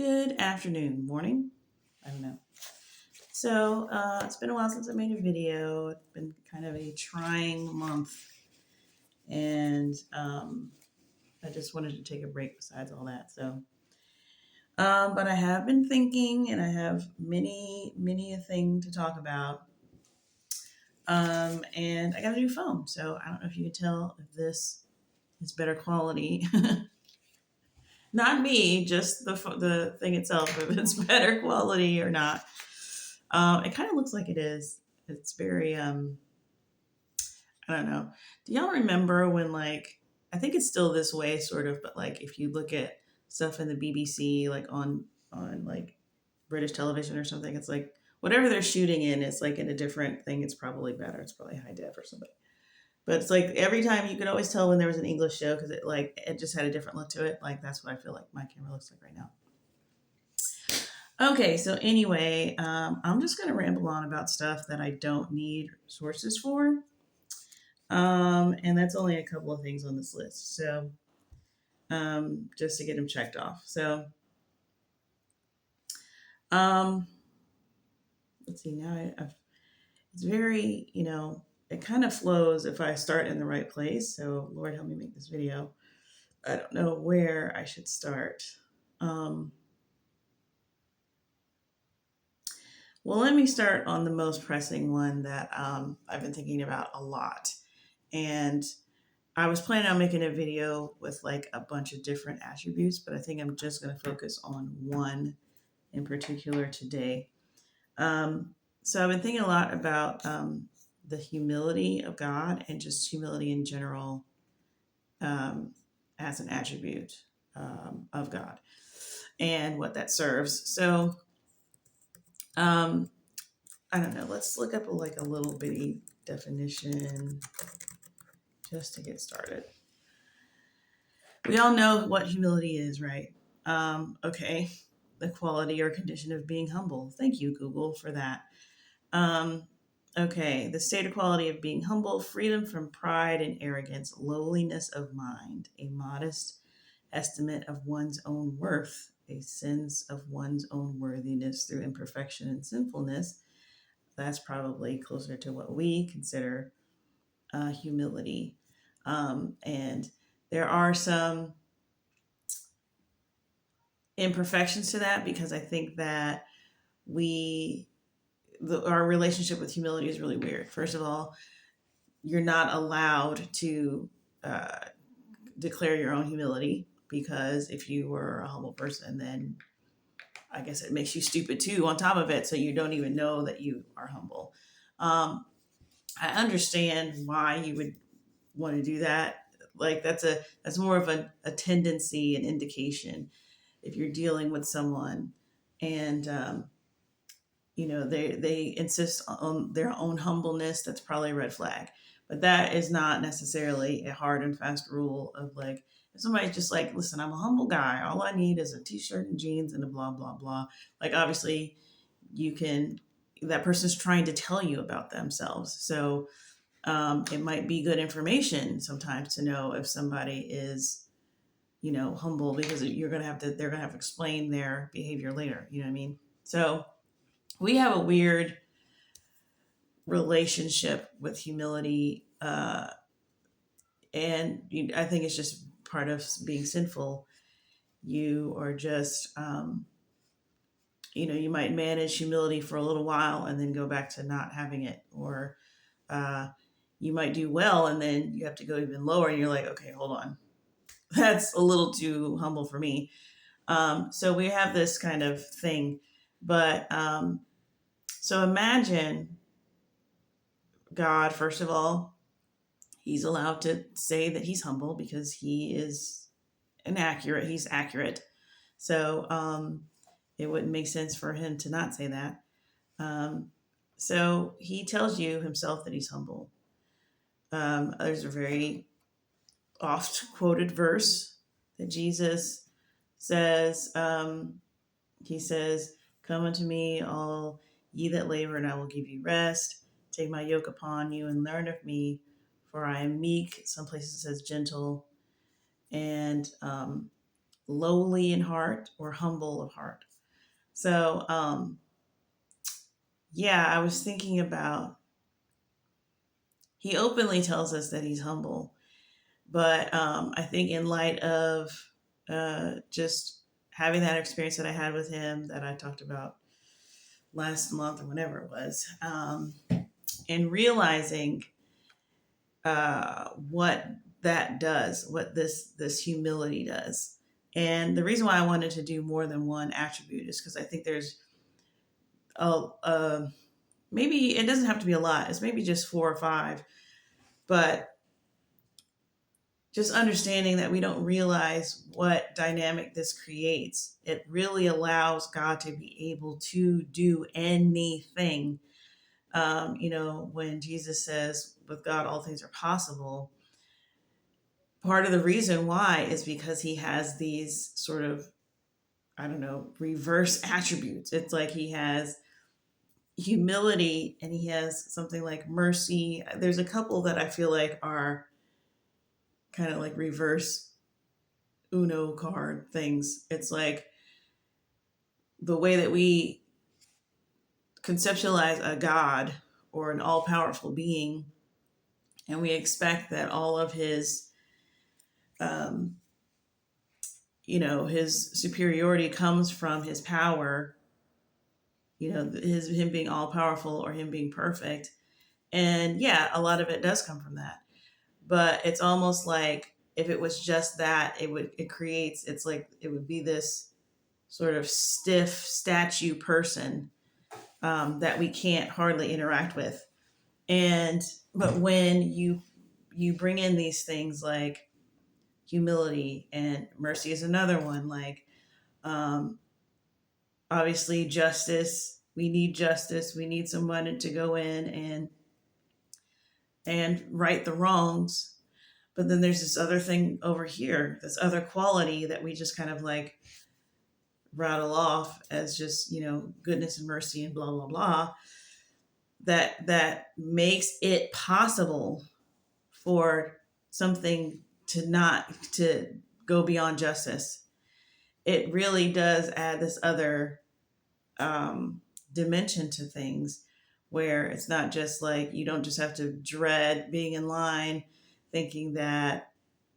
Good afternoon, morning. I don't know. So it's been a while since I made a video. It's been kind of a trying month, and I just wanted to take a break. Besides all that, but I have been thinking, and I have many a thing to talk about. And I got a new phone, so I don't know if you can tell if this is better quality. Not me, just the thing itself, if it's better quality or not. It kind of looks like it is. It's very I don't know. Do y'all remember when I think it's still this way sort of, but like if you look at stuff in the BBC like on like British television or something, it's like whatever they're shooting in is like in a different thing. It's probably better. It's probably high def or something. But it's like every time you could always tell when there was an English show because it just had a different look to it. Like that's what I feel like my camera looks like right now. Okay, so anyway, I'm just going to ramble on about stuff that I don't need sources for. And that's only a couple of things on this list. So just to get them checked off. So um, let's see, it's very, it kind of flows if I start in the right place. So Lord help me make this video. I don't know where I should start. Um, well, let me start on the most pressing one that I've been thinking about a lot. And I was planning on making a video with like a bunch of different attributes, but I think I'm just going to focus on one in particular today. So I've been thinking a lot about the humility of God and just humility in general as an attribute of God and what that serves. So um, I don't know. Let's look up a little bitty definition just to get started. We all know what humility is, right? Okay, the quality or condition of being humble. Thank you, Google, for that. Okay, the state or quality of being humble, freedom from pride and arrogance, lowliness of mind, a modest estimate of one's own worth, a sense of one's own worthiness through imperfection and sinfulness. That's probably closer to what we consider humility. And there are some imperfections to that because I think that our relationship with humility is really weird. First of all, you're not allowed to uh, declare your own humility because if you were a humble person, then I guess it makes you stupid too on top of it. So you don't even know that you are humble. Um, I understand why you would want to do that. Like that's more of a tendency, an indication if you're dealing with someone and they insist on their own humbleness, that's probably a red flag. But that is not necessarily a hard and fast rule of like if somebody's just like, listen, I'm a humble guy, all I need is a t-shirt and jeans and a blah blah blah. Like obviously you can that person's trying to tell you about themselves. So it might be good information sometimes to know if somebody is humble because they're gonna have to explain their behavior later. You know what I mean? So we have a weird relationship with humility, and I think it's just part of being sinful. You are just, you might manage humility for a little while and then go back to not having it, or uh, you might do well and then you have to go even lower, and you're like, okay, hold on, that's a little too humble for me. So we have this kind of thing, but so imagine God, first of all, he's allowed to say that he's humble because he's accurate. So it wouldn't make sense for him to not say that. Um, so he tells you himself that he's humble. There's a very oft quoted verse that Jesus says, he says, come unto me, all ye that labor, and I will give you rest. Take my yoke upon you and learn of me, for I am meek. Some places it says gentle and lowly in heart or humble of heart. So, yeah, I was thinking about, he openly tells us that he's humble, but I think in light of just having that experience that I had with him that I talked about last month or whenever it was, and realizing what that does, what this humility does. And the reason why I wanted to do more than one attribute is because I think there's a maybe it doesn't have to be a lot. It's maybe just 4 or 5, but just understanding that we don't realize what dynamic this creates. It really allows God to be able to do anything. When Jesus says, with God, all things are possible, part of the reason why is because he has these sort of, I don't know, reverse attributes. It's like he has humility and he has something like mercy. There's a couple that I feel like are kind of like reverse Uno card things. It's like the way that we conceptualize a God or an all powerful being, and we expect that all of his, um, his superiority comes from his power, him being all powerful or him being perfect. And yeah, a lot of it does come from that. But it's almost like if it was just that, it's like it would be this sort of stiff statue person that we can't hardly interact with. But when you bring in these things like humility, and mercy is another one, like um, obviously justice. We need justice. We need someone to go in and right the wrongs. But then there's this other thing over here, this other quality that we just kind of like rattle off as just, goodness and mercy and blah blah blah, that makes it possible for something to not to go beyond justice. It really does add this other dimension to things, where it's not just like you don't just have to dread being in line thinking that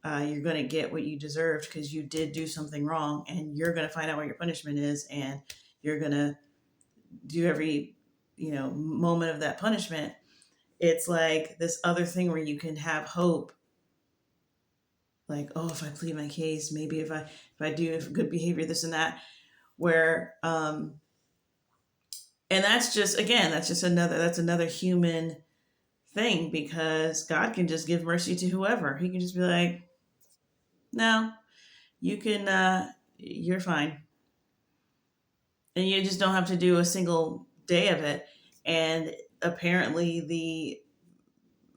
you're going to get what you deserved because you did do something wrong, and you're going to find out what your punishment is, and you're going to do every moment of that punishment. It's like this other thing where you can have hope, like, oh, if I plead my case, maybe if I do good behavior, this and that, where and that's another human thing, because God can just give mercy to whoever. He can just be like, no, you can you're fine, and you just don't have to do a single day of it. And apparently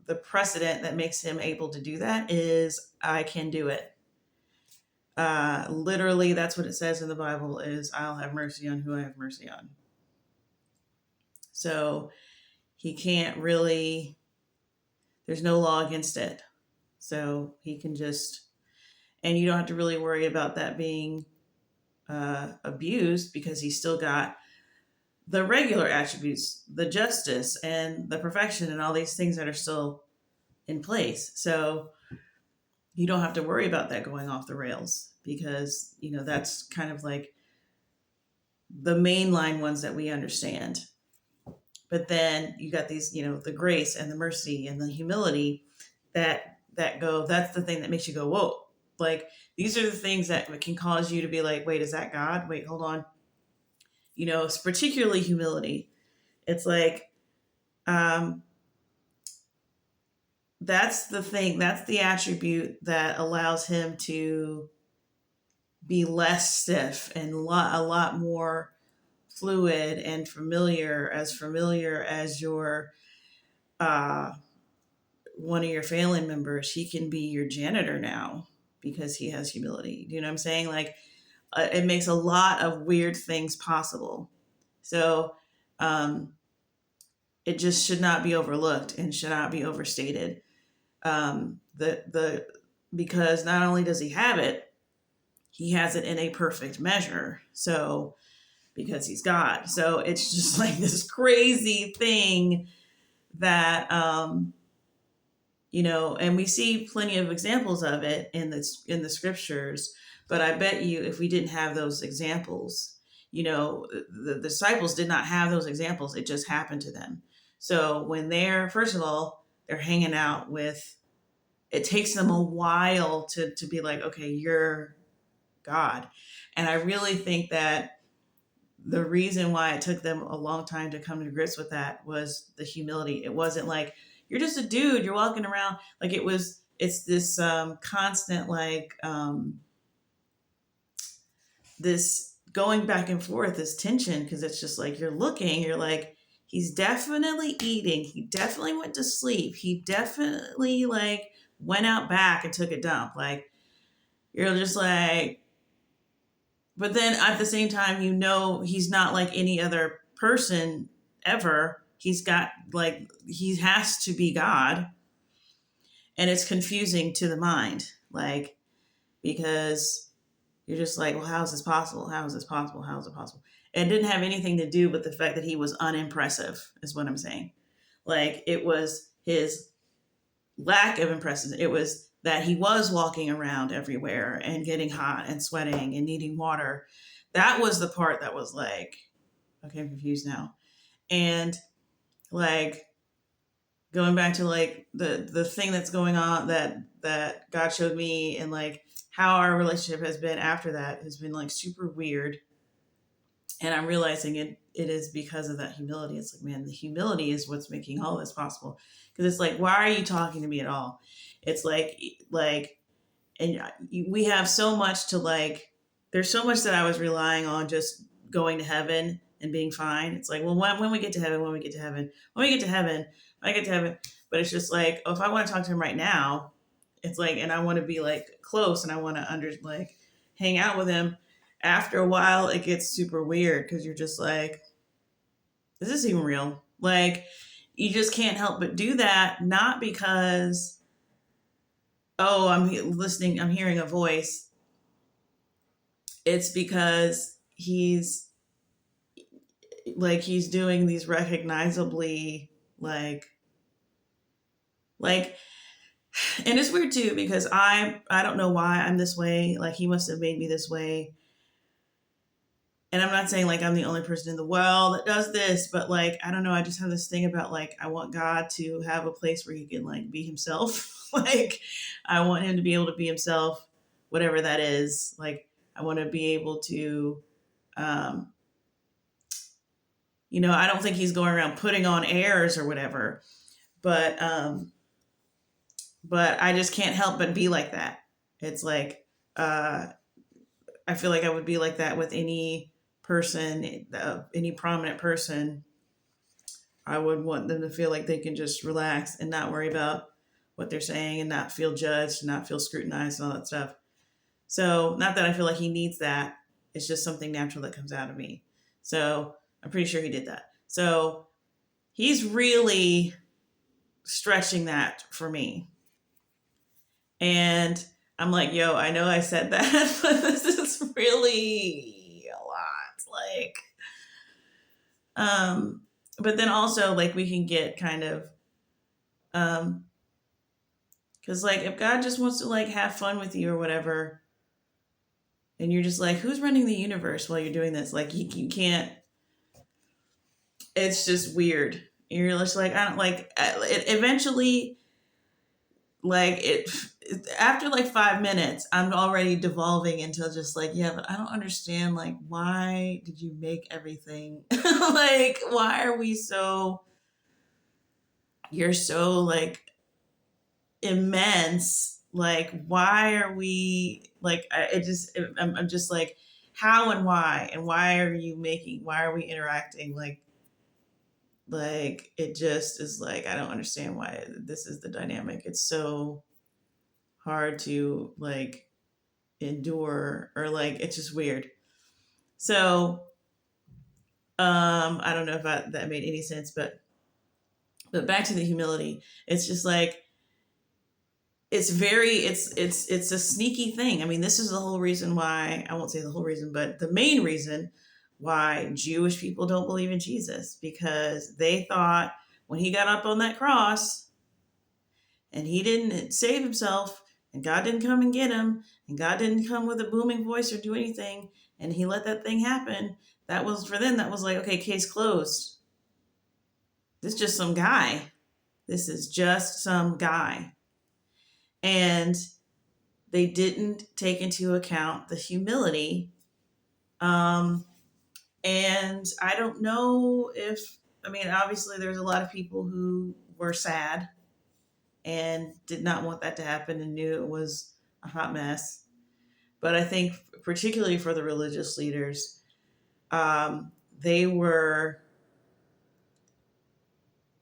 the precedent that makes him able to do that is, I can do it. Literally, that's what it says in the Bible, is I'll have mercy on who I have mercy on. So he can't really, there's no law against it. So he can just, and you don't have to really worry about that being abused, because he's still got the regular attributes, the justice and the perfection and all these things that are still in place. So you don't have to worry about that going off the rails, because, that's kind of like the mainline ones that we understand. But then you got these, the grace and the mercy and the humility that's the thing that makes you go, whoa. Like, these are the things that can cause you to be like, wait, is that God? Wait, hold on. It's particularly humility. It's like, that's the thing, that's the attribute that allows him to be less stiff and a lot more fluid and familiar as your one of your family members. He can be your janitor now because he has humility. You know what I'm saying? Like, it makes a lot of weird things possible. So it just should not be overlooked and should not be overstated. The because not only does he have it, he has it in a perfect measure. So, because he's God. So it's just like this crazy thing that, and we see plenty of examples of it in the scriptures. But I bet you, if we didn't have those examples, the disciples did not have those examples. It just happened to them. So when first of all, they're hanging out with, it takes them a while to be like, okay, you're God. And I really think that the reason why it took them a long time to come to grips with that was the humility. It wasn't like, you're just a dude, you're walking around. Like it's this constant, like, this going back and forth, this tension, because it's just like, you're like, he's definitely eating. He definitely went to sleep. He definitely, like, went out back and took a dump. Like, you're just like, but then at the same time, he's not like any other person ever. He's got, like, he has to be God. And it's confusing to the mind, like, because you're just like, well, how is this possible? How is this possible? How is it possible? It didn't have anything to do with the fact that he was unimpressive, is what I'm saying. Like, it was his lack of impressiveness. It was that he was walking around everywhere and getting hot and sweating and needing water. That was the part that was like, okay, I'm confused now. And, like, going back to, like, the thing that's going on that God showed me, and, like, how our relationship has been after that has been, like, super weird. And I'm realizing it is because of that humility. It's like, man, the humility is what's making all this possible. Because it's like, why are you talking to me at all? It's like, and we have so much to, like, there's so much that I was relying on just going to heaven and being fine. It's like, well, when we get to heaven, when we get to heaven, when we get to heaven, when I get to heaven. But it's just like, oh, if I want to talk to him right now, it's like, and I want to be, like, close, and I want to like, hang out with him. After a while, it gets super weird, because you're just like, is this even real? Like, you just can't help but do that, not because, oh, I'm listening, I'm hearing a voice. It's because he's doing these recognizably, like, and it's weird too, because I don't know why I'm this way. Like, he must have made me this way. And I'm not saying, like, I'm the only person in the world that does this, but, like, I don't know. I just have this thing about, like, I want God to have a place where he can, like, be himself. Like, I want him to be able to be himself, whatever that is. Like, I want to be able to, um, I don't think he's going around putting on airs or whatever, but I just can't help but be like that. It's like, I feel like I would be like that with any person, any prominent person. I would want them to feel like they can just relax and not worry about what they're saying, and not feel judged, and not feel scrutinized, and all that stuff. So, not that I feel like he needs that. It's just something natural that comes out of me. So, I'm pretty sure he did that. So, he's really stretching that for me. And I'm like, yo, I know I said that, but this is really a lot. Like, but then also, like, we can get kind of, because, like, if God just wants to, like, have fun with you or whatever, and you're just like, who's running the universe while you're doing this? Like, you can't, it's just weird. You're just like, I don't, like, it eventually, like, after, like, 5 minutes, I'm already devolving into just like, yeah, but I don't understand, like, why did you make everything? Like, why are we so, you're so, like, immense. Like, why are we, like, I'm just like, how and why are you making, why are we interacting? Like, it just is like, I don't understand why this is the dynamic. It's so hard to, like, endure, or, like, it's just weird. So, I don't know if that made any sense, but back to the humility. It's just like, it's a sneaky thing. I mean, this is the whole reason why, I won't say the whole reason, but the main reason why Jewish people don't believe in Jesus, because they thought when he got up on that cross and he didn't save himself and God didn't come and get him and God didn't come with a booming voice or do anything and he let that thing happen, that was for them, that was like, okay, case closed. This is just some guy. This is just some guy. And they didn't take into account the humility. Um, and I don't know if, I mean, obviously there's a lot of people who were sad and did not want that to happen and knew it was a hot mess. But I think, particularly for the religious leaders, they were,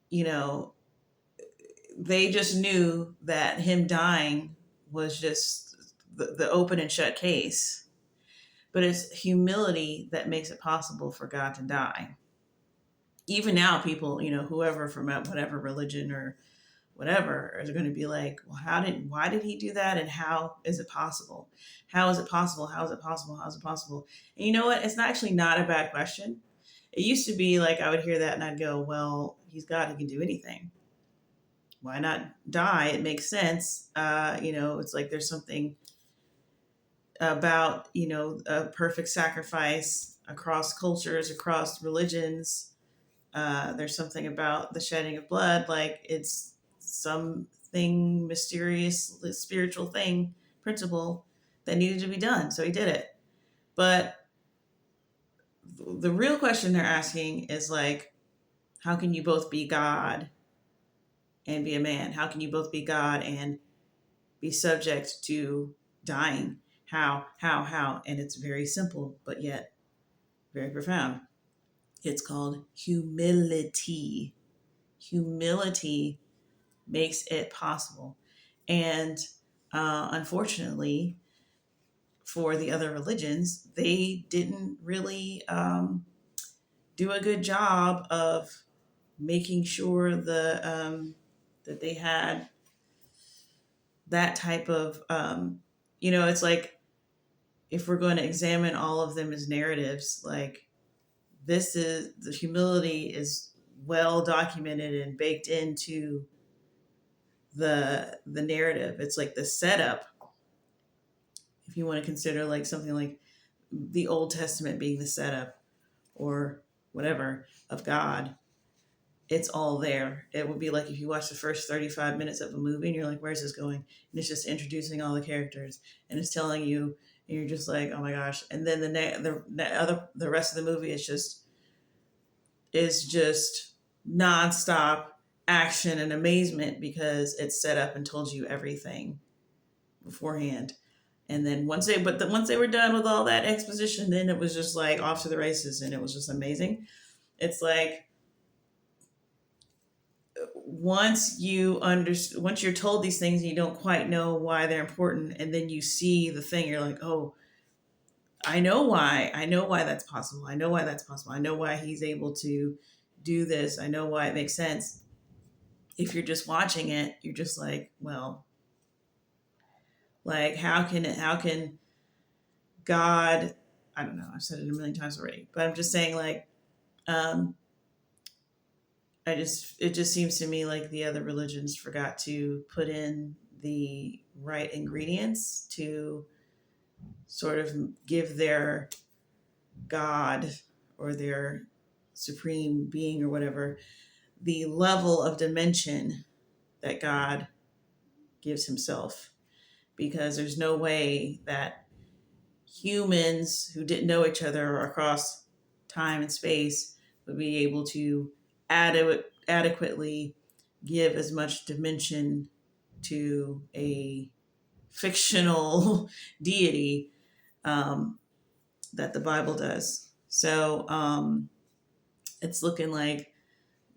you know, they just knew that him dying was just the open and shut case. But it's humility that makes it possible for God to die. Even now, people, whoever from whatever religion or whatever are going to be like, well, why did he do that? And how is it possible? How is it possible? How is it possible? How is it possible? And you know what? It's actually not a bad question. It used to be like I would hear that and I'd go, well, he's God, he can do anything. Why not die? It makes sense. It's like there's something about, a perfect sacrifice across cultures, across religions. There's something about the shedding of blood, like it's something mysterious, spiritual thing, principle that needed to be done. So he did it. But the real question they're asking is like, how can you both be God and be a man? How can you both be God and be subject to dying? How? And it's very simple, but yet very profound. It's called humility. Humility makes it possible. And unfortunately, for the other religions, they didn't really do a good job of making sure that they had that type of, it's like if we're going to examine all of them as narratives, like the humility is well documented and baked into the narrative. It's like the setup, if you want to consider like something like the Old Testament being the setup or whatever of God. It's all there. It would be like if you watch the first 35 minutes of a movie and you're like, where's this going? And it's just introducing all the characters and it's telling you, and you're just like, oh my gosh. And then the rest of the movie is just nonstop action and amazement because it's set up and told you everything beforehand. And then once they were done with all that exposition, then it was just like off to the races and it was just amazing. It's like once you're told these things and you don't quite know why they're important, and then you see the thing, you're like, oh, I know why that's possible. I know why that's possible. I know why he's able to do this. I know why it makes sense. If you're just watching it, you're just like, well, like how can God, I don't know, I've said it a million times already, but I'm just saying like, um, it just seems to me like the other religions forgot to put in the right ingredients to sort of give their God or their supreme being or whatever the level of dimension that God gives himself. Because there's no way that humans who didn't know each other across time and space would be able to adequately give as much dimension to a fictional deity that the Bible does. So it's looking like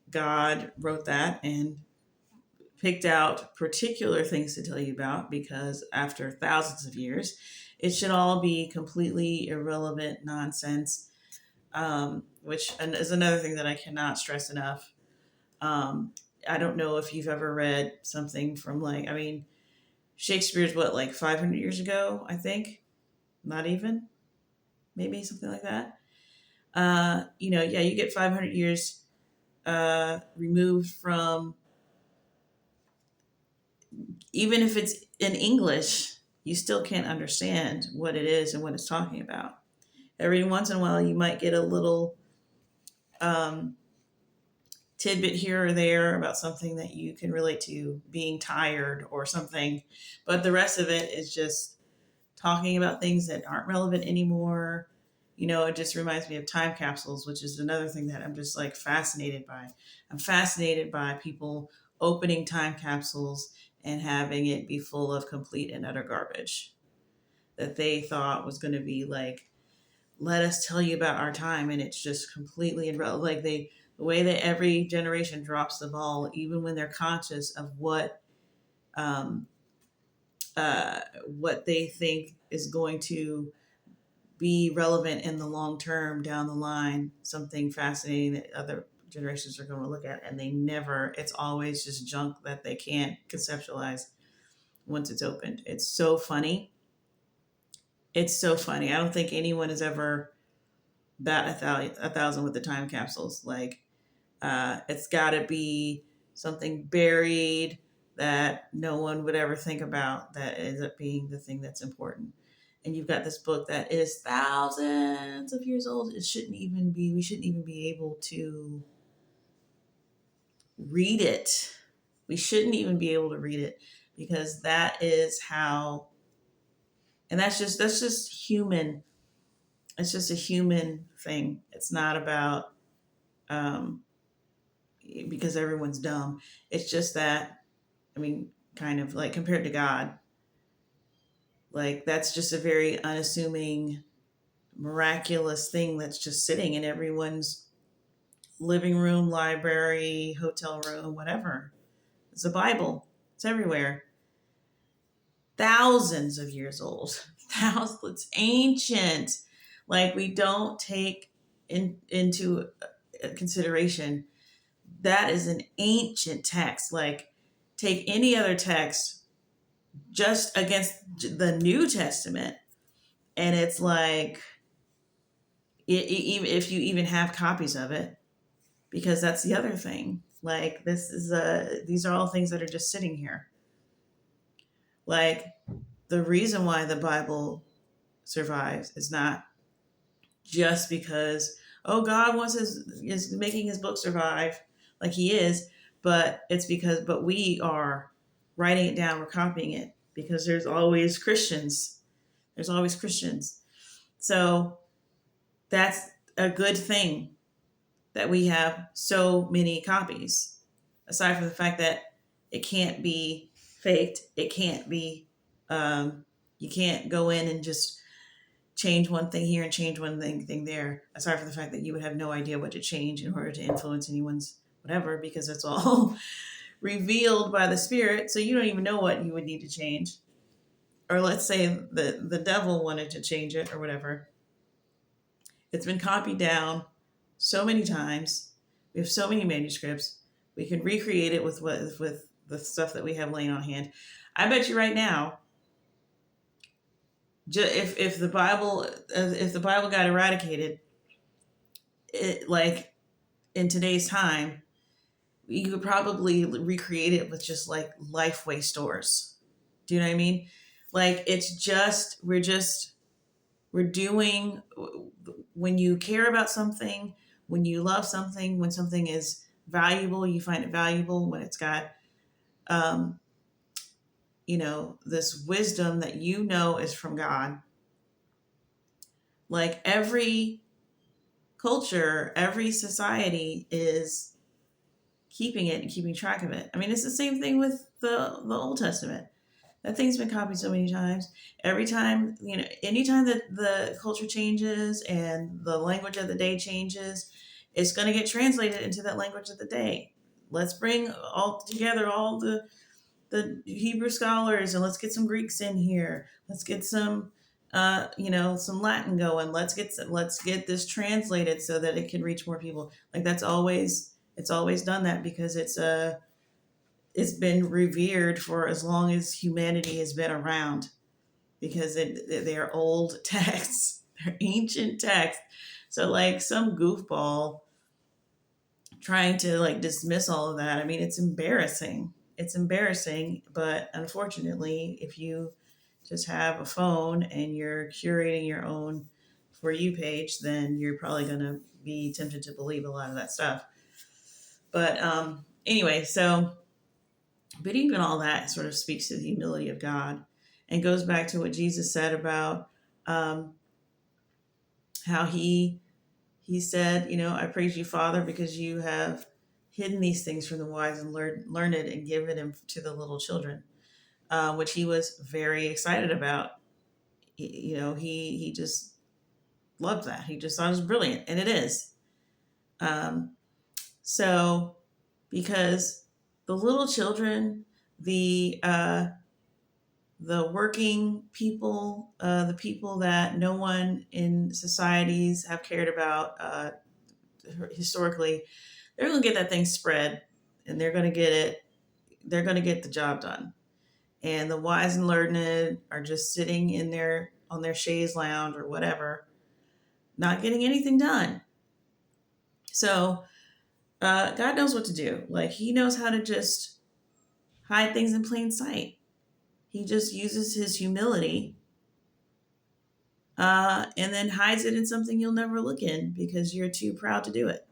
God wrote that and picked out particular things to tell you about because after thousands of years, it should all be completely irrelevant nonsense, which is another thing that I cannot stress enough. Um, I don't know if you've ever read something from like, I mean, Shakespeare's what, like 500 years ago, I think? Not even, maybe something like that. Yeah, you get 500 years removed from, even if it's in English, you still can't understand what it is and what it's talking about. Every once in a while, you might get a little um, tidbit here or there about something that you can relate to, being tired or something, but the rest of it is just talking about things that aren't relevant anymore. It just reminds me of time capsules, which is another thing that I'm just like fascinated by. I'm fascinated by people opening time capsules and having it be full of complete and utter garbage that they thought was going to be like, let us tell you about our time, and it's just completely irrelevant. Like the way that every generation drops the ball, even when they're conscious of um, what they think is going to be relevant in the long term down the line, something fascinating that other generations are going to look at, and they never, it's always just junk that they can't conceptualize once it's opened. It's so funny. It's so funny. I don't think anyone has ever bat a thousand with the time capsules. Like, it's got to be something buried that no one would ever think about that ends up being the thing that's important. And you've got this book that is thousands of years old. We shouldn't even be able to read it. We shouldn't even be able to read it because that is how, and that's just human. It's just a human thing. It's not about, um, because everyone's dumb. It's just that, I mean, kind of like compared to God, like that's just a very unassuming, miraculous thing that's just sitting in everyone's living room, library, hotel room, whatever. It's a Bible. It's everywhere. Thousands of years old. Thousands. It's ancient. Like we don't take into consideration that is an ancient text. Like take any other text just against the New Testament, and it's like even if you even have copies of it, because that's the other thing. Like these are all things that are just sitting here. Like the reason why the Bible survives is not just because, oh, God wants is making his book survive, like he is, but it's because but we are writing it down, we're copying it because there's always Christians. There's always Christians. So that's a good thing that we have so many copies. Aside from the fact that it can't be faked, it can't be, you can't go in and just change one thing here and change one thing there. Aside from the fact that you would have no idea what to change in order to influence anyone's whatever, because it's all revealed by the Spirit. So you don't even know what you would need to change. Or let's say the devil wanted to change it or whatever. It's been copied down so many times. We have so many manuscripts. We can recreate it with the stuff that we have laying on hand. I bet you right now, if the Bible got eradicated, like in today's time, you could probably recreate it with just like Lifeway stores. Do you know what I mean? Like it's just we're doing, when you care about something, when you love something, when something is valuable, you find it valuable, when it's got um, this wisdom that is from God. Like every culture, every society is keeping it and keeping track of it. I mean, it's the same thing with the Old Testament. That thing's been copied so many times. Every time, anytime that the culture changes and the language of the day changes, it's going to get translated into that language of the day. Let's bring all together all the Hebrew scholars, and let's get some Greeks in here. Let's get some some Latin going. Let's get this translated so that it can reach more people. Like it's always done that because it's a it's been revered for as long as humanity has been around, because they're old texts, they're ancient texts. So like some goofball trying to like dismiss all of that, I mean, it's embarrassing. It's embarrassing, but unfortunately, if you just have a phone and you're curating your own For You page, then you're probably going to be tempted to believe a lot of that stuff. But anyway, so, but even all that sort of speaks to the humility of God and goes back to what Jesus said about um, how he said, I praise you, Father, because you have hidden these things from the wise and learned and given them to the little children, which he was very excited about. He just loved that. He just thought it was brilliant, and it is. Um, so, because the little children, the working people, the people that no one in societies have cared about historically, they're going to get that thing spread, and they're going to get it. They're going to get the job done. And the wise and learned are just sitting in their on their chaise lounge or whatever, not getting anything done. So God knows what to do. Like He knows how to just hide things in plain sight. He just uses His humility, and then hides it in something you'll never look in because you're too proud to do it.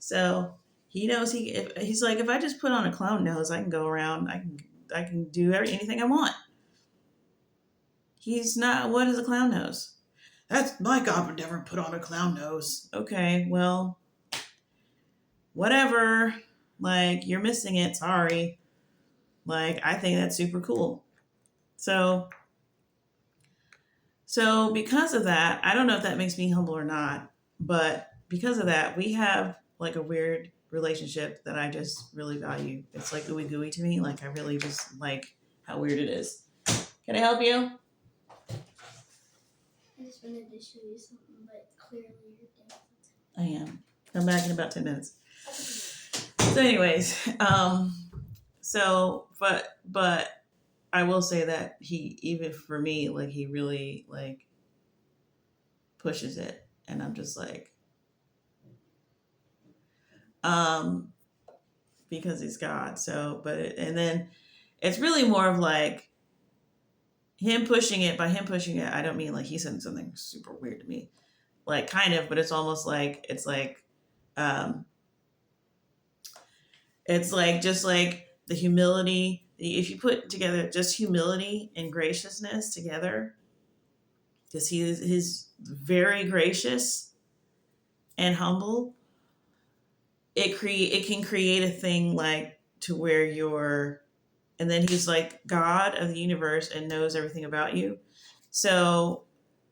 So He knows He's like, if I just put on a clown nose, I can go around. I can do anything I want. He's not. What is a clown nose? That's my God would never put on a clown nose. Okay, well, whatever. Like, you're missing it. Sorry. Like, I think that's super cool. So because of that, I don't know if that makes me humble or not, but because of that, we have like a weird relationship that I just really value. It's like ooey gooey to me. Like, I really just like how weird it is. Can I help you? I just wanted to show you something, but clearly you're dead. I am. Come back in about 10 minutes. So anyways, but I will say that he, even for me, like he really like pushes it, and I'm just like, because he's God. So, and then it's really more of like him pushing it. By him pushing it, I don't mean like he said something super weird to me, like kind of, but it's almost like um, it's like just like the humility. If you put together just humility and graciousness together, because he's very gracious and humble, it can create a thing like to where you're, and then he's like God of the universe and knows everything about you. So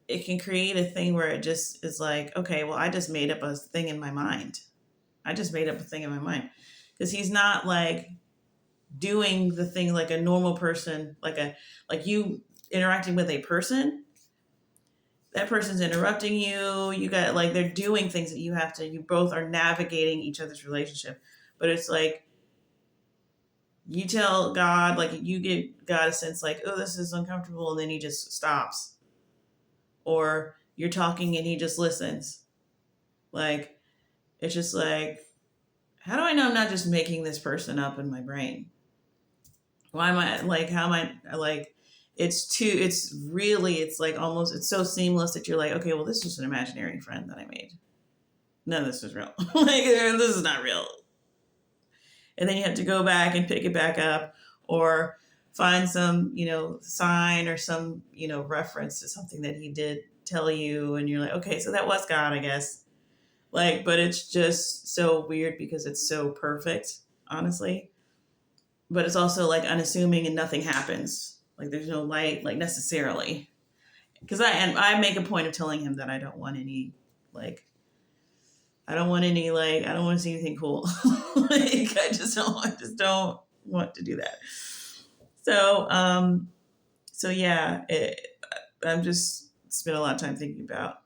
it can create a thing where it just is like, okay, well, I just made up a thing in my mind. I just made up a thing in my mind. Because he's not like doing the thing like a normal person, like you interacting with a person. That person's interrupting you. You got like they're doing things that you both are navigating each other's relationship. But it's like you tell God, like you give God a sense like, oh, this is uncomfortable, and then he just stops. Or you're talking and he just listens. Like, it's just like, how do I know I'm not just making this person up in my brain? Why am I like, how am I like, it's like almost, it's so seamless that you're like, okay, well, this is just an imaginary friend that I made. None of this is real. Like, this is not real. And then you have to go back and pick it back up or find some, sign or some, reference to something that he did tell you. And you're like, okay, so that was God, I guess. Like, but it's just so weird because it's so perfect, honestly. But it's also like unassuming and nothing happens. Like, there's no light, like necessarily. Because I make a point of telling him that I don't want any, like, I don't want to see anything cool. Like, I just don't want to do that. So, yeah, I'm just spent a lot of time thinking about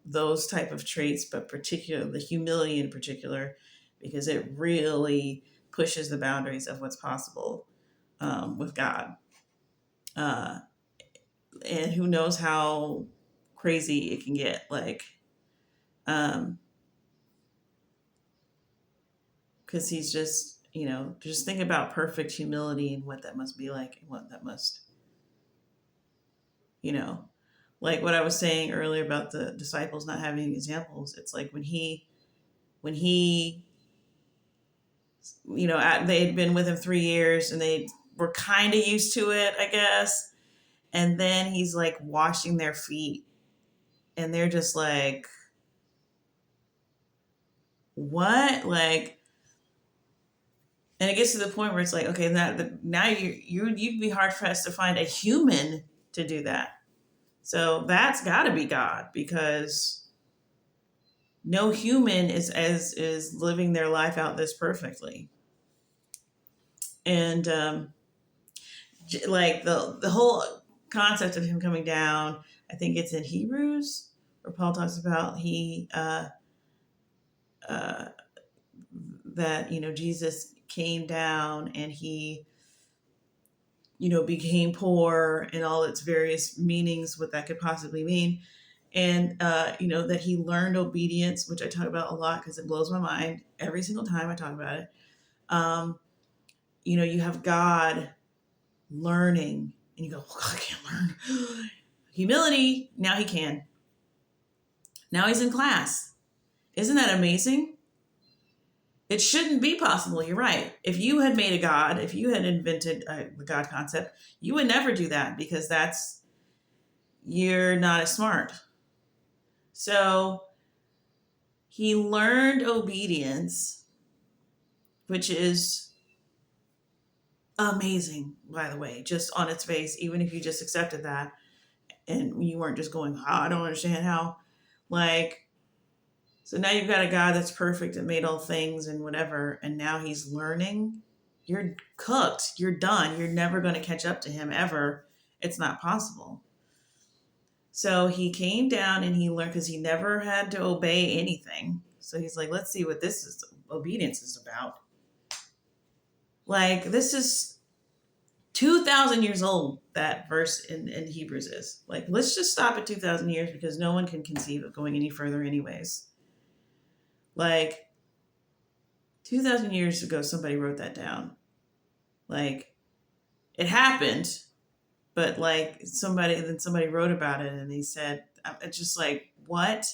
those type of traits, but particularly the humility in particular, because it really pushes the boundaries of what's possible with God. Uh, and who knows how crazy it can get. Like, because he's just, just think about perfect humility and what that must be like and what that must, you know, like what I was saying earlier about the disciples not having examples. It's like when he, they had been with him 3 years and they were kind of used to it, I guess. And then he's like washing their feet and they're just like, what? Like, and it gets to the point where it's like, okay, now you'd be hard pressed to find a human to do that. So that's got to be God, because no human is living their life out this perfectly. And like the whole concept of him coming down, I think it's in Hebrews where Paul talks about that Jesus came down and he became poor and all its various meanings, what that could possibly mean. And, that he learned obedience, which I talk about a lot because it blows my mind every single time I talk about it. You have God learning and you go, well, God can't learn. Humility, now he can. Now he's in class. Isn't that amazing? It shouldn't be possible. You're right. If you had made a God, if you had invented the God concept, you would never do that, because you're not as smart. So he learned obedience, which is amazing, by the way, just on its face, even if you just accepted that and you weren't just going, oh, I don't understand how. Like, so now you've got a God that's perfect and made all things and whatever, and now he's learning. You're cooked. You're done. You're never going to catch up to him ever. It's not possible. So he came down and he learned, because he never had to obey anything. So he's like, let's see what obedience is about. Like, this is 2,000 years old, that verse in Hebrews is. Like, let's just stop at 2,000 years, because no one can conceive of going any further anyways. Like, 2,000 years ago, somebody wrote that down. Like, it happened, but like somebody wrote about it and he said, it's just like, what?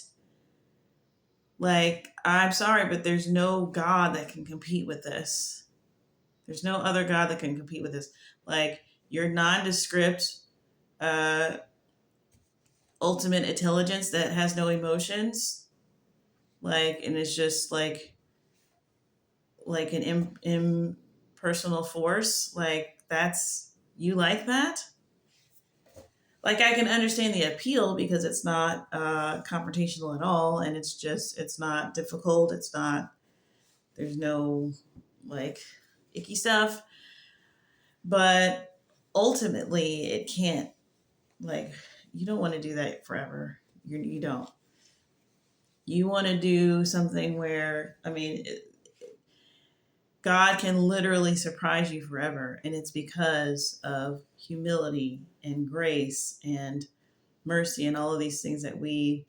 Like, I'm sorry, but there's no God that can compete with this. There's no other God that can compete with this. Like, your nondescript, ultimate intelligence that has no emotions, like, and it's just like an impersonal force. Like, that's, you like that? Like, I can understand the appeal because it's not confrontational at all, and it's not difficult. There's no like icky stuff, but ultimately it can't, like, you don't want to do that forever. You don't. You want to do something where, God can literally surprise you forever, and it's because of humility and grace and mercy and all of these things that we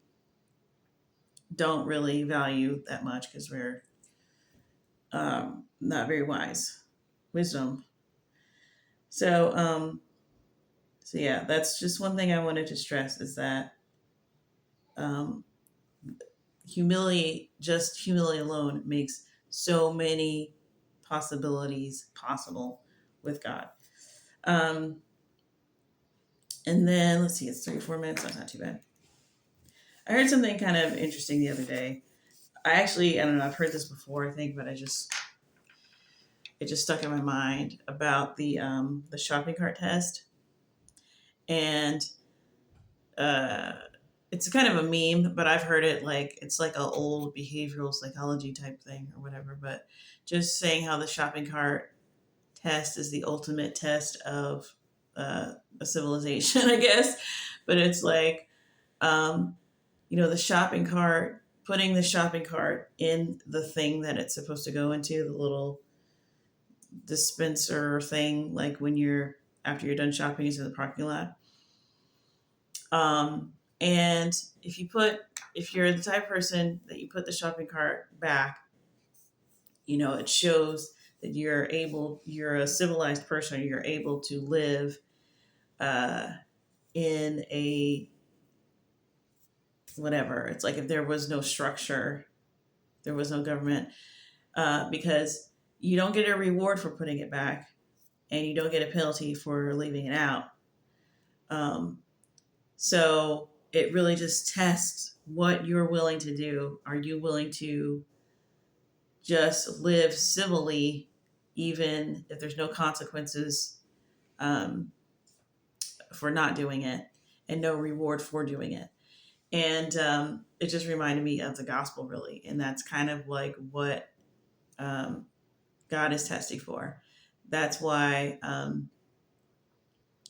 don't really value that much because we're not very wise. Wisdom. So yeah, that's just one thing I wanted to stress, is that humility alone makes so many possibilities possible with God. And then let's see, it's 34 minutes. That's not too bad. I heard something kind of interesting the other day. I don't know, I've heard this before, I think, but it just stuck in my mind about the shopping cart test. And it's kind of a meme, but I've heard it, like, it's like an old behavioral psychology type thing or whatever, but just saying how the shopping cart test is the ultimate test of a civilization, I guess. But it's like, the shopping cart, putting the shopping cart in the thing that it's supposed to go into, the little dispenser thing, like when you're after you're done shopping into the parking lot. And if you're the type of person that you put the shopping cart back, it shows that you're a civilized person. You're able to live uh, in a whatever. It's like if there was no structure, there was no government, because you don't get a reward for putting it back, and you don't get a penalty for leaving it out. Um, so it really just tests what you're willing to do. Are you willing to just live civilly, even if there's no consequences um, for not doing it, and no reward for doing it? And it just reminded me of the gospel, really. And that's kind of like what um, God is testing for. That's why,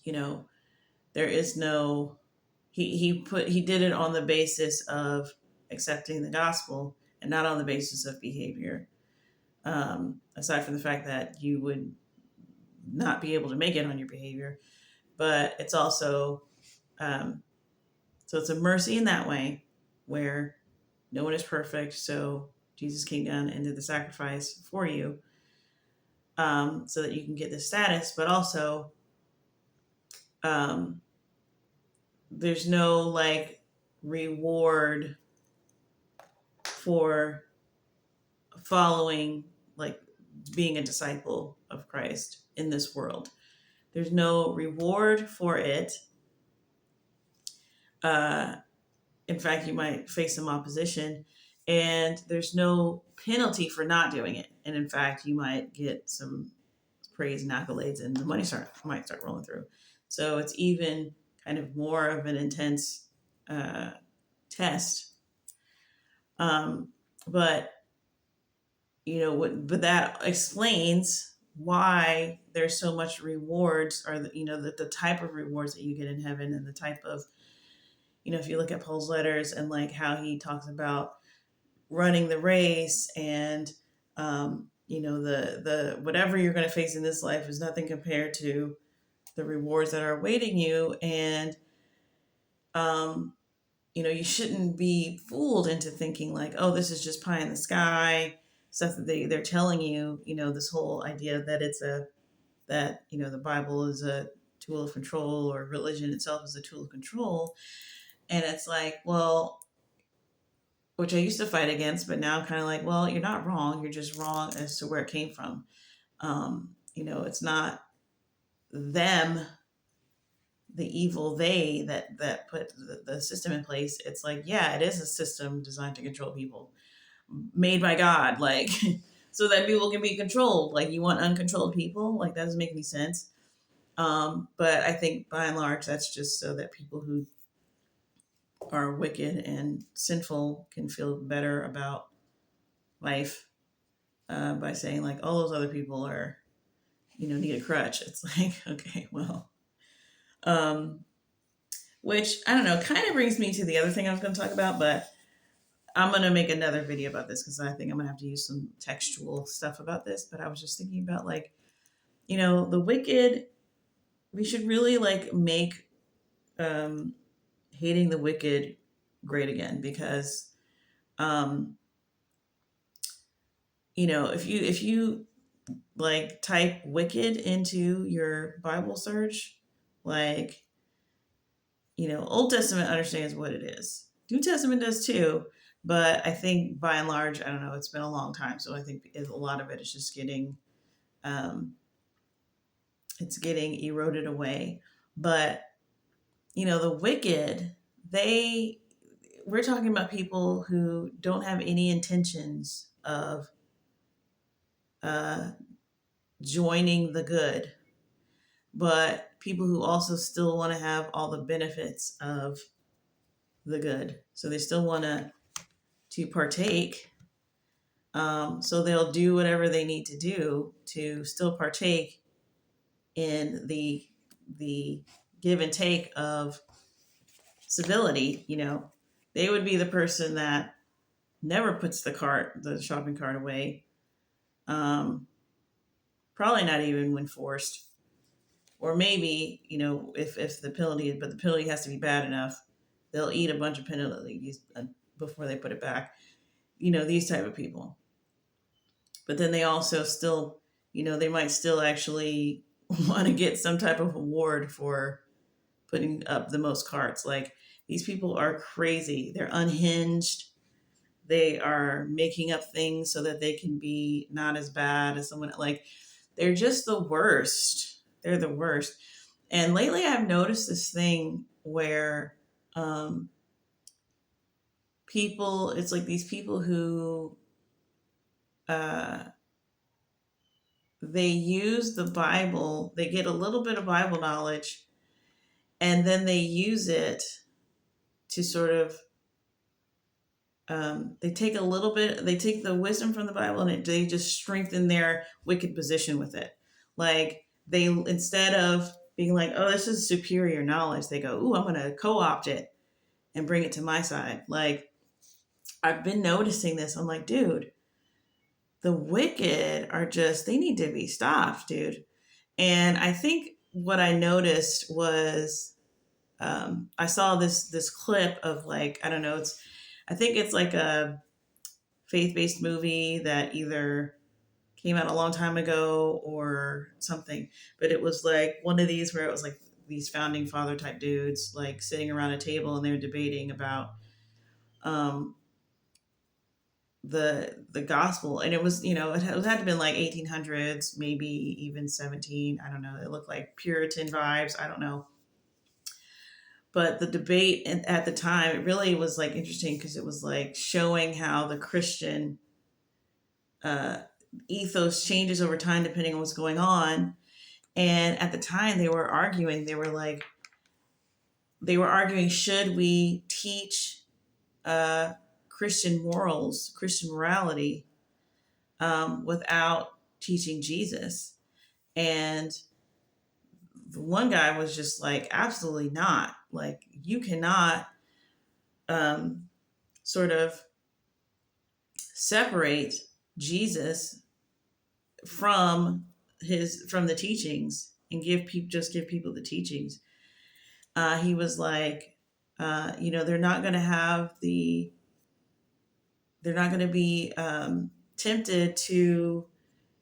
you know, there is no, he did it on the basis of accepting the gospel and not on the basis of behavior. Aside from the fact that you would not be able to make it on your behavior, but it's also, um, so it's a mercy in that way where no one is perfect. So Jesus came down and did the sacrifice for you, so that you can get this status, but also um, there's no like reward for following, like being a disciple of Christ in this world. There's no reward for it. Uh, in fact, you might face some opposition, and there's no penalty for not doing it. And in fact, you might get some praise and accolades, and the money might start rolling through. So it's even kind of more of an intense test. But but that explains why there's so much rewards, or the type of rewards that you get in heaven, and the type of, if you look at Paul's letters and like how he talks about running the race, and the whatever you're going to face in this life is nothing compared to the rewards that are awaiting you. And um you shouldn't be fooled into thinking like, oh, this is just pie in the sky stuff that they're telling you. This whole idea that the Bible is a tool of control, or religion itself is a tool of control. And it's like, well, which I used to fight against, but now I'm kind of like, well, you're not wrong. You're just wrong as to where it came from. It's not them, the evil they that put the system in place. It's like, yeah, it is a system designed to control people, made by God, like so that people can be controlled. Like, you want uncontrolled people? Like, that doesn't make any sense. But I think by and large, that's just so that people who are wicked and sinful can feel better about life, by saying like, all those other people are, need a crutch. It's like, okay, well, um, which I don't know, kind of brings me to the other thing I was going to talk about, but I'm going to make another video about this because I think I'm going to have to use some textual stuff about this. But I was just thinking about, like, the wicked, we should really like make um, hating the wicked great again, because um, if you like type wicked into your Bible search, like, Old Testament understands what it is. New Testament does too, but I think by and large, I don't know, it's been a long time, so I think a lot of it is just getting, um, it's getting eroded away. But the wicked, we're talking about people who don't have any intentions of uh, joining the good, but people who also still want to have all the benefits of the good. So they still want to partake. So they'll do whatever they need to do to still partake in the give and take of civility. They would be the person that never puts the shopping cart away. probably not even when forced, or maybe, if the penalty, but the penalty has to be bad enough, they'll eat a bunch of penalties before they put it back. These type of people. But then they also still, they might still actually want to get some type of award for putting up the most carts. Like, these people are crazy. They're unhinged. They are making up things so that they can be not as bad as someone. Like, they're just the worst. They're the worst. And lately I've noticed this thing where people, it's like these people who uh, they use the Bible, they get a little bit of Bible knowledge, and then they use it to sort of, they take a little bit, they take the wisdom from the Bible, and they just strengthen their wicked position with it. Like, they, instead of being like, oh, this is superior knowledge, they go, ooh, I'm going to co opt it and bring it to my side. Like, I've been noticing this. I'm like, dude, the wicked are just, they need to be stopped, dude. And I think what I noticed was, I saw this clip of, like, I don't know, I think it's like a faith-based movie that either came out a long time ago or something, but it was like one of these where it was like these founding father type dudes like sitting around a table and they're debating about um, the gospel, and it was, it had to have been like 1800s, maybe even 17, I don't know, it looked like Puritan vibes, I don't know. But the debate at the time, it really was like interesting because it was like showing how the Christian uh, ethos changes over time depending on what's going on. And at the time they were arguing, should we teach Christian morals, Christian morality, without teaching Jesus? And the one guy was just like, absolutely not. Like, you cannot sort of separate Jesus from the teachings and give people the teachings. He was like, they're not going to be tempted to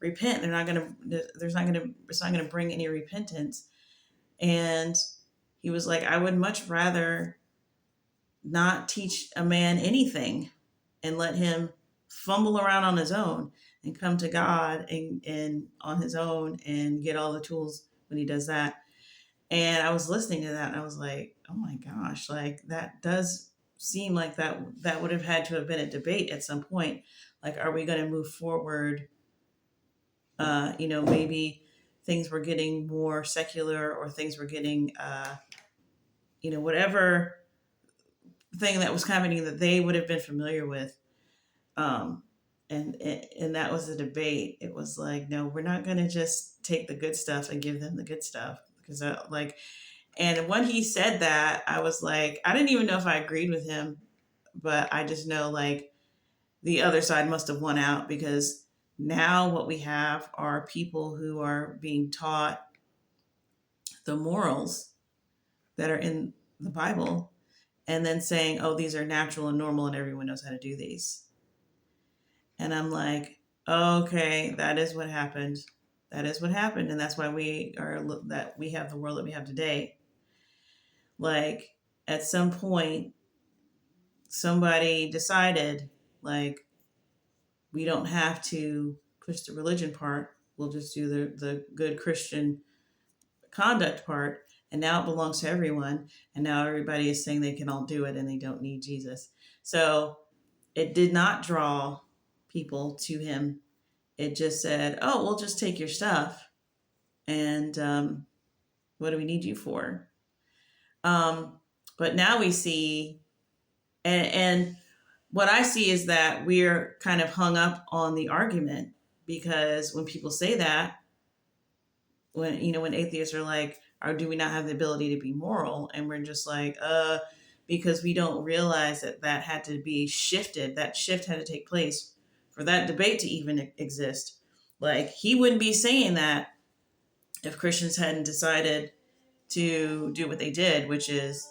repent. It's not going to bring any repentance. And he was like, I would much rather not teach a man anything and let him fumble around on his own and come to God and on his own and get all the tools when he does that. And I was listening to that and I was like, oh my gosh, like, that does seem like that would have had to have been a debate at some point. Like, are we going to move forward? Maybe things were getting more secular, or things were getting, whatever thing that was happening that they would have been familiar with. Um, and that was the debate. It was like, no, we're not going to just take the good stuff and give them the good stuff, because and when he said that, I was like, I didn't even know if I agreed with him, but I just know, like, the other side must have won out, because now what we have are people who are being taught the morals that are in the Bible, and then saying, oh, these are natural and normal and everyone knows how to do these. And I'm like, okay, that is what happened. That is what happened. And that's why we have the world that we have today. Like, at some point, somebody decided, like, we don't have to push the religion part. We'll just do the good Christian conduct part. And now it belongs to everyone. And now everybody is saying they can all do it and they don't need Jesus. So it did not draw people to him. It just said, oh, we'll just take your stuff. And what do we need you for? But now we see, and what I see is that we're kind of hung up on the argument, because when people say that, when atheists are like, or do we not have the ability to be moral? And we're just like, because we don't realize that had to be shifted. That shift had to take place for that debate to even exist. Like, he wouldn't be saying that if Christians hadn't decided to do what they did, which is,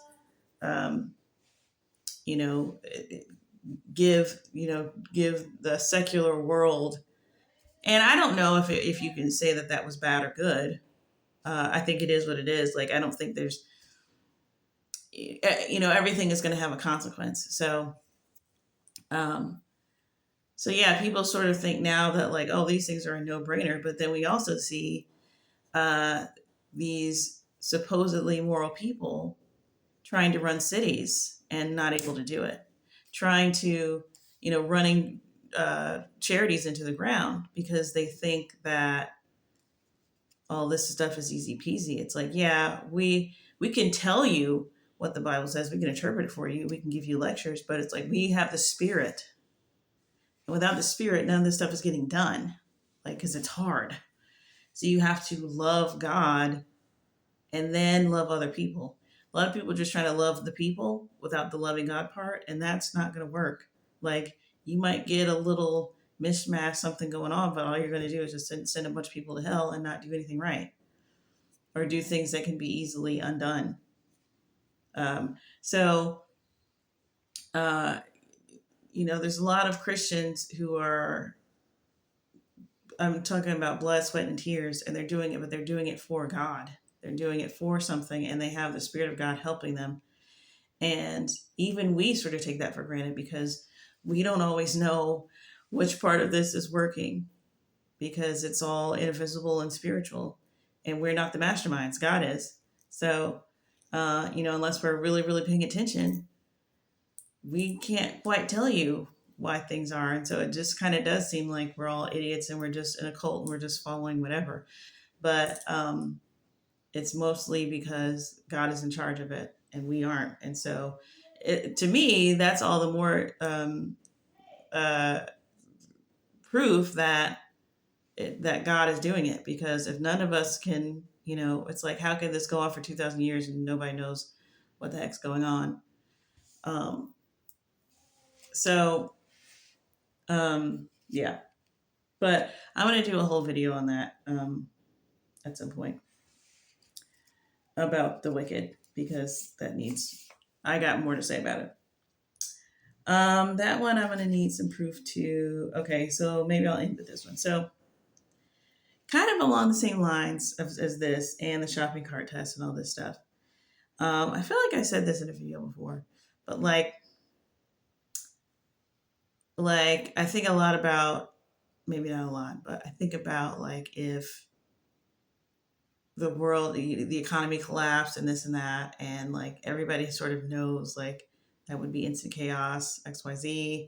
um, you know, give the secular world. And I don't know if you can say that that was bad or good. I think it is what it is. Like, I don't think there's, everything is going to have a consequence. Um, so yeah, people sort of think now that, like, oh, these things are a no brainer. But then we also see uh, these supposedly moral people trying to run cities and not able to do it, trying to, running charities into the ground because they think that all this stuff is easy peasy. It's like, yeah, we can tell you what the Bible says, we can interpret it for you, we can give you lectures, but it's like we have the Spirit, and without the Spirit, none of this stuff is getting done. Like, because it's hard. So you have to love God and then love other people. A lot of people just trying to love the people without the loving God part, and that's not going to work. Like, you might get a little mishmash, something going on, but all you're going to do is just send a bunch of people to hell and not do anything right, or do things that can be easily undone. So, uh, there's a lot of Christians who are, I'm talking about blood, sweat, and tears, and they're doing it, but they're doing it for God. They're doing it for something, and they have the Spirit of God helping them. And even we sort of take that for granted because we don't always know which part of this is working because it's all invisible and spiritual. And we're not the masterminds, God is. So, unless we're really, really paying attention, we can't quite tell you why things are. And so it just kind of does seem like we're all idiots and we're just in a cult and we're just following whatever. But it's mostly because God is in charge of it and we aren't. And so to me, that's all the more uh, proof that that God is doing it. Because if none of us can, it's like, how can this go on for 2,000 years and nobody knows what the heck's going on? Um, so, yeah. But I'm going to do a whole video on that at some point about the wicked because I got more to say about it. That one I'm going to need some proof to. Okay, so maybe I'll end with this one. So, kind of along the same lines as this and the shopping cart test and all this stuff. I feel like I said this in a video before, but like I think a lot about, maybe not a lot, but I think about like if the world, the economy collapsed and this and that, and like everybody sort of knows like that would be instant chaos, XYZ.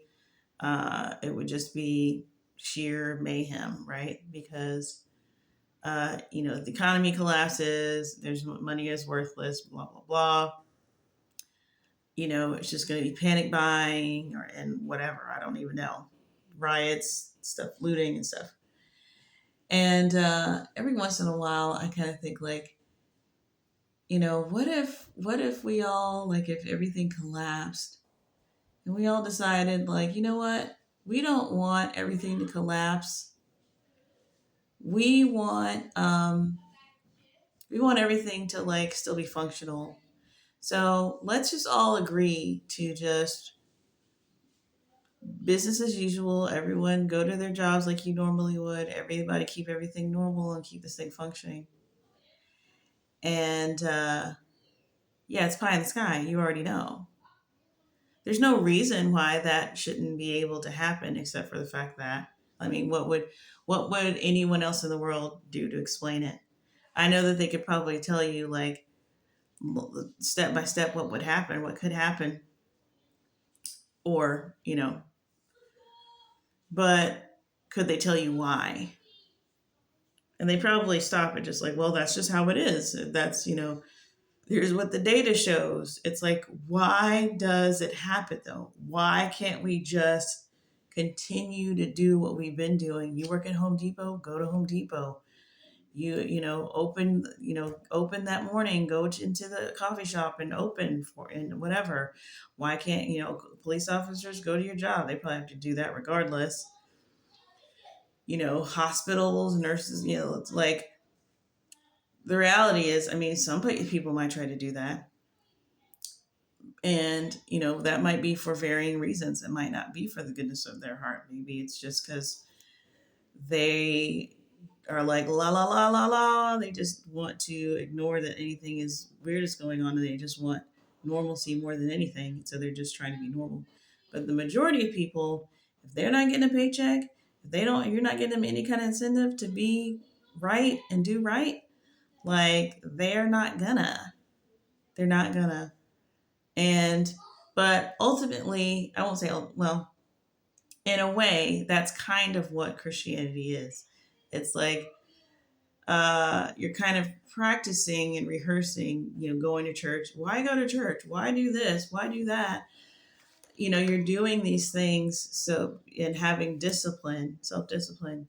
It would just be sheer mayhem, right? Because the economy collapses, there's money is worthless, blah blah blah. It's just going to be panic buying and whatever. I don't even know, riots, stuff, looting and stuff. And every once in a while, I kind of think like, what if we all, like, if everything collapsed and we all decided like, you know what, we don't want everything to collapse. We want everything to like still be functional. So let's just all agree to just business as usual. Everyone go to their jobs like you normally would. Everybody keep everything normal and keep this thing functioning. And yeah, it's pie in the sky. You already know. There's no reason why that shouldn't be able to happen, except for the fact that, I mean, what would anyone else in the world do to explain it? I know that they could probably tell you like step by step what would happen, what could happen, or but could they tell you why? And they probably stop at just like, well, that's just how it is. That's here's what the data shows. It's like, why does it happen though? Why can't we just continue to do what we've been doing? You work at Home Depot, go to Home Depot. Open that morning, go into the coffee shop and open for and whatever. Why can't police officers go to your job? They probably have to do that regardless. hospitals, nurses, it's like the reality is, I mean, some people might try to do that. And, that might be for varying reasons. It might not be for the goodness of their heart. Maybe it's just because they are like, la, la, la, la, la. They just want to ignore that anything is weird is going on, and they just want normalcy more than anything. So they're just trying to be normal. But the majority of people, if they're not getting a paycheck, you're not getting them any kind of incentive to be right and do right, like they're not gonna. They're not gonna. And but ultimately, I won't say, well, in a way, that's kind of what Christianity is. It's like you're kind of practicing and rehearsing, going to church. Why go to church? Why do this? Why do that? You're doing these things and having discipline, self-discipline.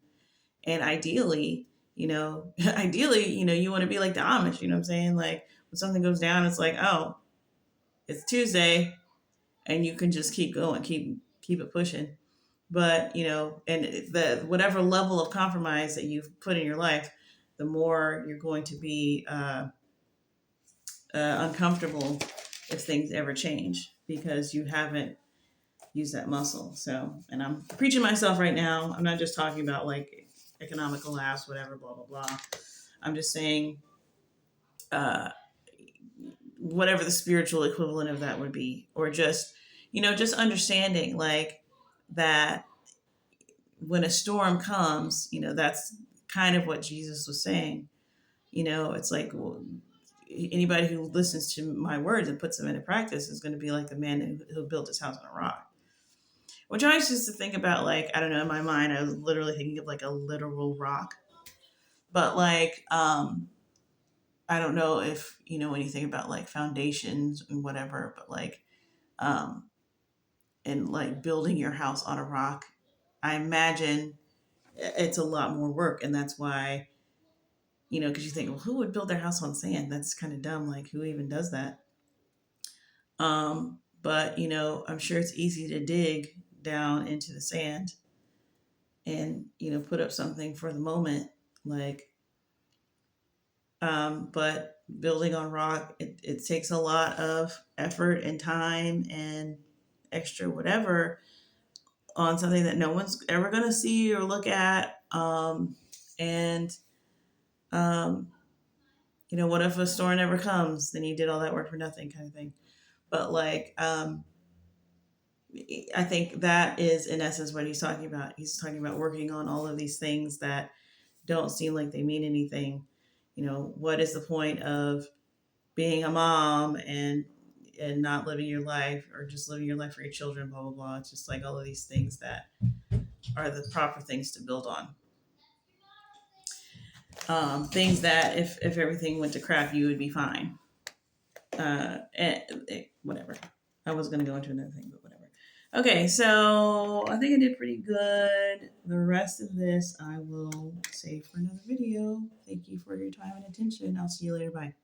And ideally, you want to be like the Amish, you know what I'm saying? Like when something goes down, it's like, oh, it's Tuesday, and you can just keep going, keep it pushing. But and the whatever level of compromise that you've put in your life, the more you're going to be uncomfortable if things ever change because you haven't used that muscle. So, and I'm preaching myself right now. I'm not just talking about like economic collapse, whatever, blah blah blah. I'm just saying, uh, whatever the spiritual equivalent of that would be, or just just understanding like that when a storm comes, that's kind of what Jesus was saying. It's like, well, anybody who listens to my words and puts them into practice is going to be like the man who built his house on a rock. Which I used to think about, like, I don't know, in my mind, I was literally thinking of like a literal rock. But like, I don't know if you know anything about like foundations and whatever, but like, um, and like building your house on a rock, I imagine it's a lot more work. And that's why, because you think, well, who would build their house on sand? That's kind of dumb. Like, who even does that? But I'm sure it's easy to dig down into the sand and put up something for the moment, like. But building on rock, it takes a lot of effort and time and extra whatever on something that no one's ever going to see or look at. And um, what if a storm never comes? Then you did all that work for nothing, kind of thing. But like, I think that is in essence what he's talking about. He's talking about working on all of these things that don't seem like they mean anything. What is the point of being a mom and not living your life, or just living your life for your children, blah blah blah. It's just like all of these things that are the proper things to build on. Things that if everything went to crap, you would be fine. Whatever. I was going to go into another thing, but whatever. Okay, so I think I did pretty good. The rest of this I will save for another video. Thank you for your time and attention. I'll see you later. Bye.